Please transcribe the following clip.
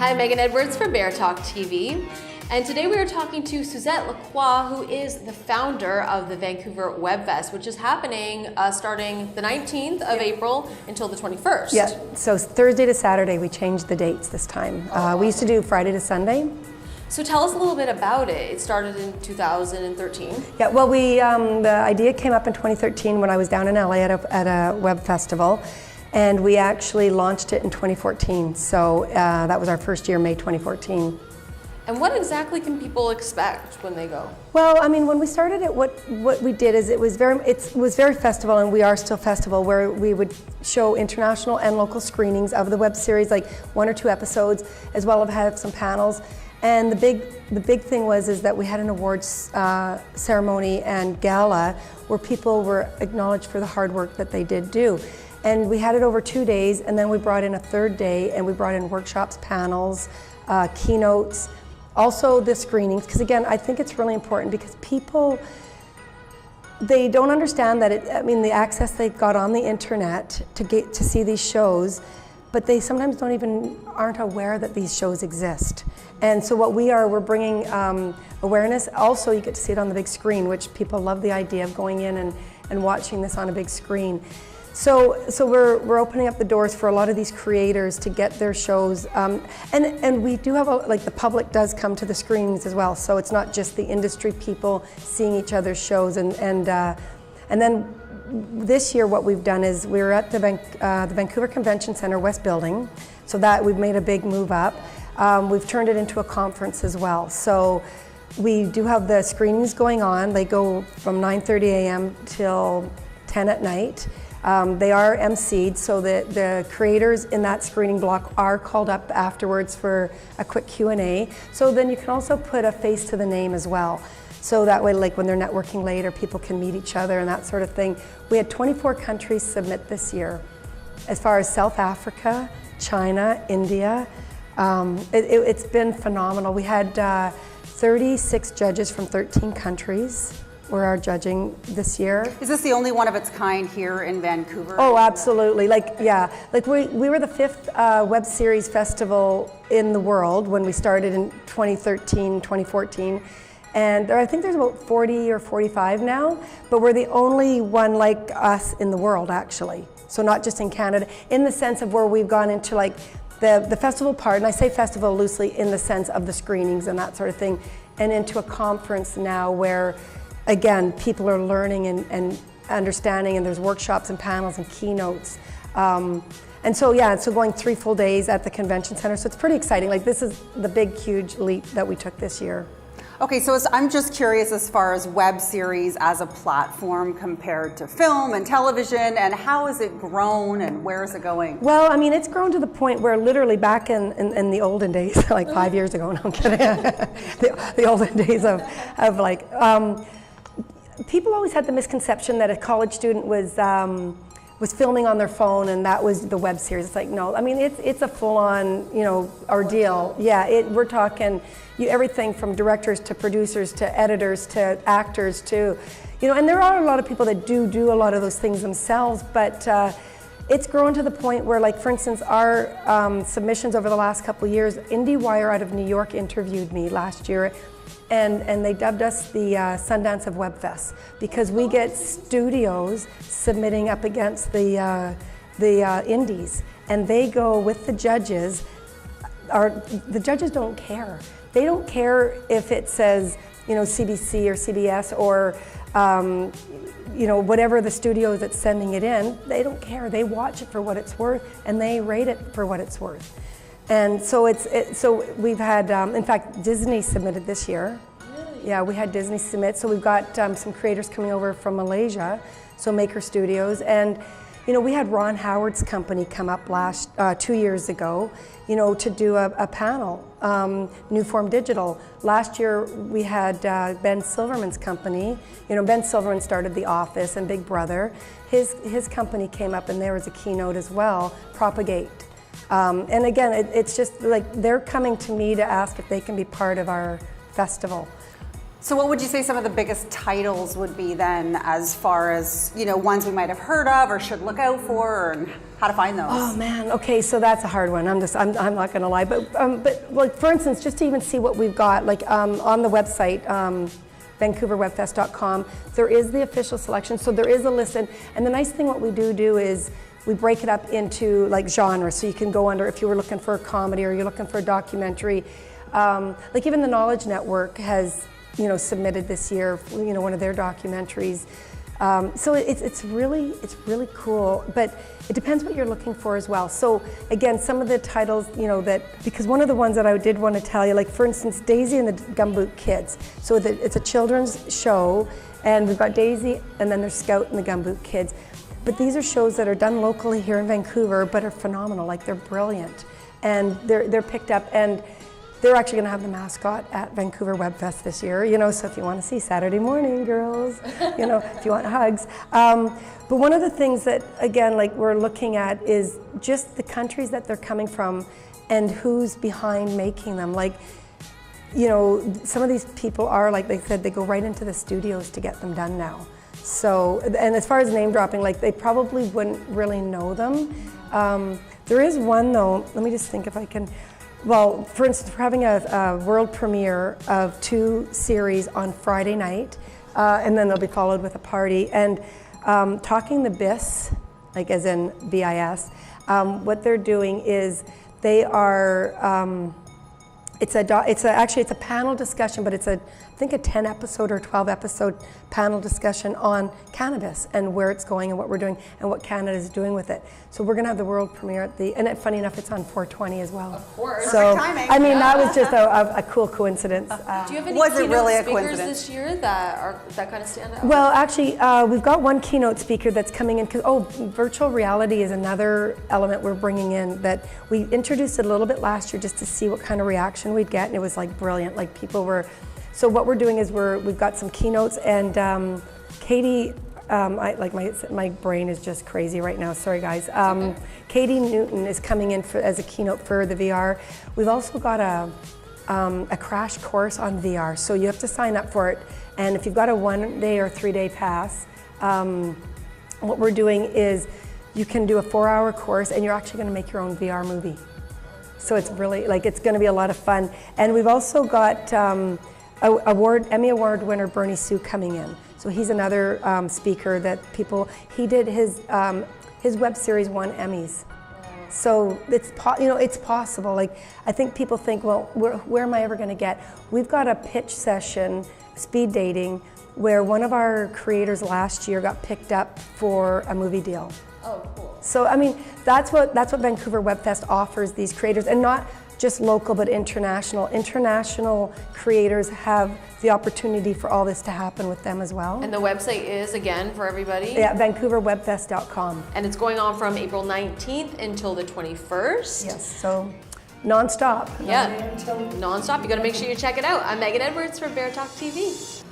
Hi, Megan Edwards from BareTalk TV. And today we are talking to Suzette Laqua, who is the founder of the Vancouver Web Fest, which is happening starting the 19th of April until the 21st. Yeah, so Thursday to Saturday, we changed the dates this time. We used to do Friday to Sunday. So tell us a little bit about it. It started in 2013. Yeah, well, the idea came up in 2013 when I was down in LA at a web festival, and we actually launched it in 2014. So that was our first year, May 2014. And what exactly can people expect when they go? Well, I mean, when we started it, what we did is it was very festival, and we are still festival, where we would show international and local screenings of the web series, like 1 or 2 episodes, as well as have some panels. And the big thing is that we had an awards ceremony and gala where people were acknowledged for the hard work that they did do. And we had it over 2 days, and then we brought in a third day, and we brought in workshops, panels, keynotes, also the screenings, because again, I think it's really important because people, they don't understand that the access they've got on the internet to see these shows, but they sometimes aren't aware that these shows exist. And so we're bringing awareness. Also, you get to see it on the big screen, which people love the idea of going in and watching this on a big screen. So we're opening up the doors for a lot of these creators to get their shows, and we do have the public does come to the screenings as well. So it's not just the industry people seeing each other's shows, and then this year what we've done is we're at the Vancouver Convention Center West Building, so that we've made a big move up. We've turned it into a conference as well. So we do have the screenings going on. They go from 9:30 a.m. till 10 at night. They are emceed, so the creators in that screening block are called up afterwards for a quick Q&A. So then you can also put a face to the name as well. So that way, like when they're networking later, people can meet each other and that sort of thing. We had 24 countries submit this year, as far as South Africa, China, India. It's been phenomenal. We had 36 judges from 13 countries. We're our judging this year. Is this the only one of its kind here in Vancouver? Oh, absolutely. We were the 5th web series festival in the world when we started in 2013, 2014. And I think there's about 40 or 45 now, but we're the only one like us in the world, actually. So not just in Canada, in the sense of where we've gone into the festival part, and I say festival loosely in the sense of the screenings and that sort of thing, and into a conference now where, again, people are learning and understanding, and there's workshops and panels and keynotes. And so going 3 full days at the convention center. So it's pretty exciting. This is the big, huge leap that we took this year. Okay, so I'm just curious as far as web series as a platform compared to film and television, and how has it grown and where is it going? Well, I mean, it's grown to the point where literally back in the olden days, like 5 years ago, no, I'm kidding, the olden days of people always had the misconception that a college student was filming on their phone and that was the web series. It's like, no, I mean, it's a full-on, ordeal. Yeah, we're talking everything from directors to producers to editors to actors to, and there are a lot of people that do a lot of those things themselves, but it's grown to the point where, for instance, our submissions over the last couple of years, IndieWire out of New York interviewed me last year, and they dubbed us the Sundance of Web Fest, because we get studios submitting up against the indies, and they go with the judges. The judges don't care. They don't care if it says, CBC or CBS or whatever the studio that's sending it in. They don't care. They watch it for what it's worth, and they rate it for what it's worth. And so so we've had, in fact, Disney submitted this year. Really? Yeah, we had Disney submit. So we've got some creators coming over from Malaysia, so Maker Studios, and we had Ron Howard's company come up 2 years ago, to do a panel, New Form Digital. Last year we had Ben Silverman's company. Ben Silverman started The Office and Big Brother. His company came up, and there was a keynote as well, Propagate. And again, it's just they're coming to me to ask if they can be part of our festival. So what would you say some of the biggest titles would be then, as far as, you know, ones we might have heard of or should look out for, and how to find those? Oh man, okay, so that's a hard one. I'm not gonna lie, but like for instance, just to even see what we've got, like on the website, VancouverWebFest.com, there is the official selection. So there is a list, and the nice thing what we do is we break it up into like genres. So you can go under if you were looking for a comedy or you're looking for a documentary. Like even the Knowledge Network has, you know, submitted this year, you know, one of their documentaries. So it's really cool, but it depends what you're looking for as well. So again, some of the titles, you know, because one of the ones that I did want to tell you, like for instance, Daisy and the Gumboot Kids. So it's a children's show, and we've got Daisy, and then there's Scout and the Gumboot Kids. But these are shows that are done locally here in Vancouver, but are phenomenal. Like they're brilliant, and they're picked up, and they're actually going to have the mascot at Vancouver Web Fest this year, you know, so if you want to see Saturday morning, girls, you know, if you want hugs. But one of the things that, again, like we're looking at is just the countries that they're coming from and who's behind making them. Like, you know, some of these people are, like they said, they go right into the studios to get them done now. So, and as far as name dropping, like they probably wouldn't really know them. There is one though, let me just think if I can. Well, for instance, we're having a world premiere of 2 series on Friday night, and then they'll be followed with a party. And Talking the BIS, like as in BIS, what they're doing is they are, actually it's a panel discussion, but it's I think a 10 episode or 12 episode panel discussion on cannabis and where it's going and what we're doing and what Canada is doing with it. So we're going to have the world premiere at and funny enough, it's on 4/20 as well. Of course. So, Perfect timing. I mean, that was just a cool coincidence. Do you have any Was it keynote really a speakers coincidence? this year that kind of stand out? Well, actually, we've got one keynote speaker that's coming in, virtual reality is another element we're bringing in that we introduced it a little bit last year just to see what kind of reaction we'd get, and it was like brilliant. Like people were, so what we're doing is we've got some keynotes, and Katie, my brain is just crazy right now, sorry guys. Katie Newton is coming in as a keynote for the VR. We've also got a crash course on VR, so you have to sign up for it, and if you've got a 1-day or 3-day pass, what we're doing is you can do a 4-hour course and you're actually going to make your own VR movie. So it's really, like, it's going to be a lot of fun. And we've also got Emmy Award winner Bernie Sue coming in. So he's another speaker that he did his web series won Emmys. So it's possible. Like, I think people think, well, where am I ever going to get? We've got a pitch session, speed dating, where one of our creators last year got picked up for a movie deal. Oh, cool. So I mean, that's what Vancouver Web Fest offers these creators, and not just local but international. International creators have the opportunity for all this to happen with them as well. And the website is, again, for everybody? Yeah, VancouverWebFest.com. And it's going on from April 19th until the 21st? Yes, so non-stop. Yeah, non-stop. You got to make sure you check it out. I'm Megan Edwards for BareTalk TV.